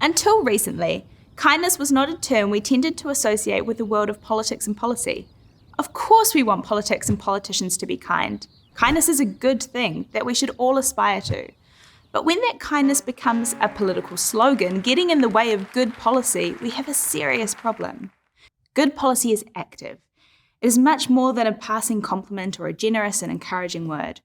Until recently, kindness was not a term we tended to associate with the world of politics and policy. Of course we want politics and politicians to be kind. Kindness is a good thing that we should all aspire to. But when that kindness becomes a political slogan, getting in the way of good policy, we have a serious problem. Good policy is active. It is much more than a passing compliment or a generous and encouraging word.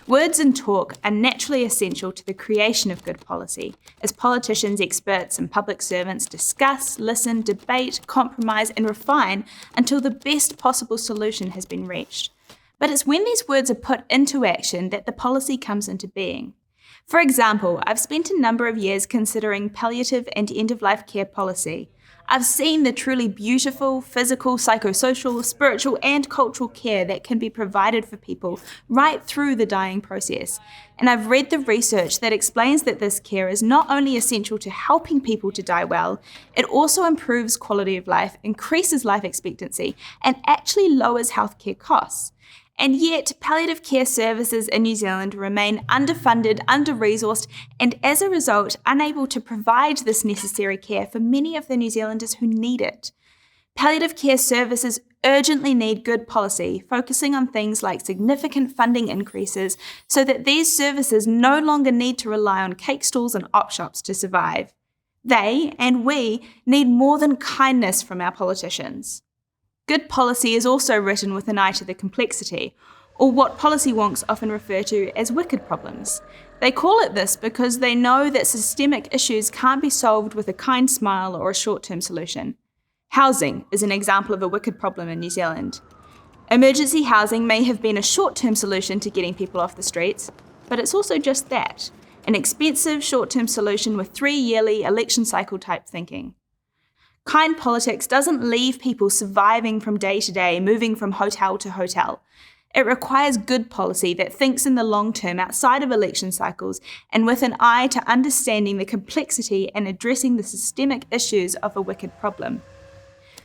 Words and talk are naturally essential to the creation of good policy, as politicians, experts, and public servants discuss, listen, debate, compromise, and refine until the best possible solution has been reached. But it's when these words are put into action that the policy comes into being. For example, I've spent a number of years considering palliative and end-of-life care policy. I've seen the truly beautiful physical, psychosocial, spiritual, and cultural care that can be provided for people right through the dying process. And I've read the research that explains that this care is not only essential to helping people to die well, it also improves quality of life, increases life expectancy, and actually lowers healthcare costs. And yet, palliative care services in New Zealand remain underfunded, under-resourced, and as a result, unable to provide this necessary care for many of the New Zealanders who need it. Palliative care services urgently need good policy, focusing on things like significant funding increases so that these services no longer need to rely on cake stalls and op shops to survive. They, and we, need more than kindness from our politicians. Good policy is also written with an eye to the complexity, or what policy wonks often refer to as wicked problems. They call it this because they know that systemic issues can't be solved with a kind smile or a short-term solution. Housing is an example of a wicked problem in New Zealand. Emergency housing may have been a short-term solution to getting people off the streets, but it's also just that, an expensive short-term solution with 3-yearly election cycle type thinking. Kind politics doesn't leave people surviving from day to day, moving from hotel to hotel. It requires good policy that thinks in the long term outside of election cycles and with an eye to understanding the complexity and addressing the systemic issues of a wicked problem.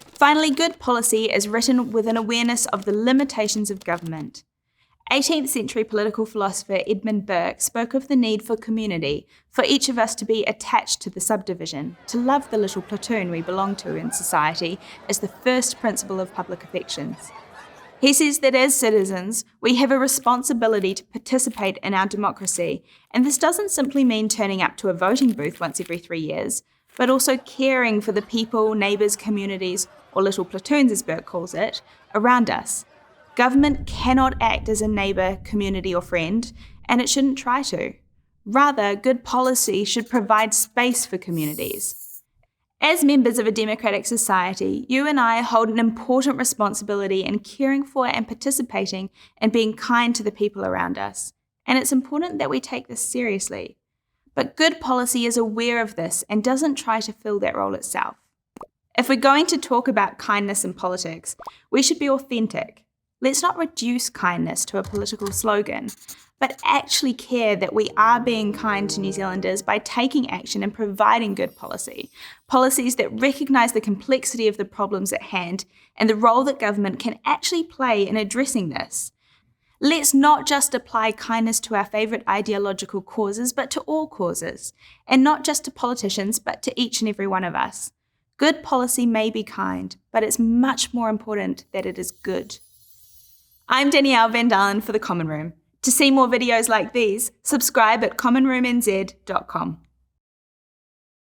Finally, good policy is written with an awareness of the limitations of government. 18th century political philosopher Edmund Burke spoke of the need for community, for each of us to be attached to the subdivision, to love the little platoon we belong to in society as the first principle of public affections. He says that as citizens, we have a responsibility to participate in our democracy, and this doesn't simply mean turning up to a voting booth once every 3 years, but also caring for the people, neighbours, communities, or little platoons as Burke calls it, around us. Government cannot act as a neighbour, community or friend, and it shouldn't try to. Rather, good policy should provide space for communities. As members of a democratic society, you and I hold an important responsibility in caring for and participating and being kind to the people around us. And it's important that we take this seriously. But good policy is aware of this and doesn't try to fill that role itself. If we're going to talk about kindness in politics, we should be authentic. Let's not reduce kindness to a political slogan, but actually care that we are being kind to New Zealanders by taking action and providing good policy. Policies that recognise the complexity of the problems at hand and the role that government can actually play in addressing this. Let's not just apply kindness to our favourite ideological causes, but to all causes, and not just to politicians, but to each and every one of us. Good policy may be kind, but it's much more important that it is good. I'm Danielle van Dalen for The Common Room. To see more videos like these, subscribe at commonroomnz.com.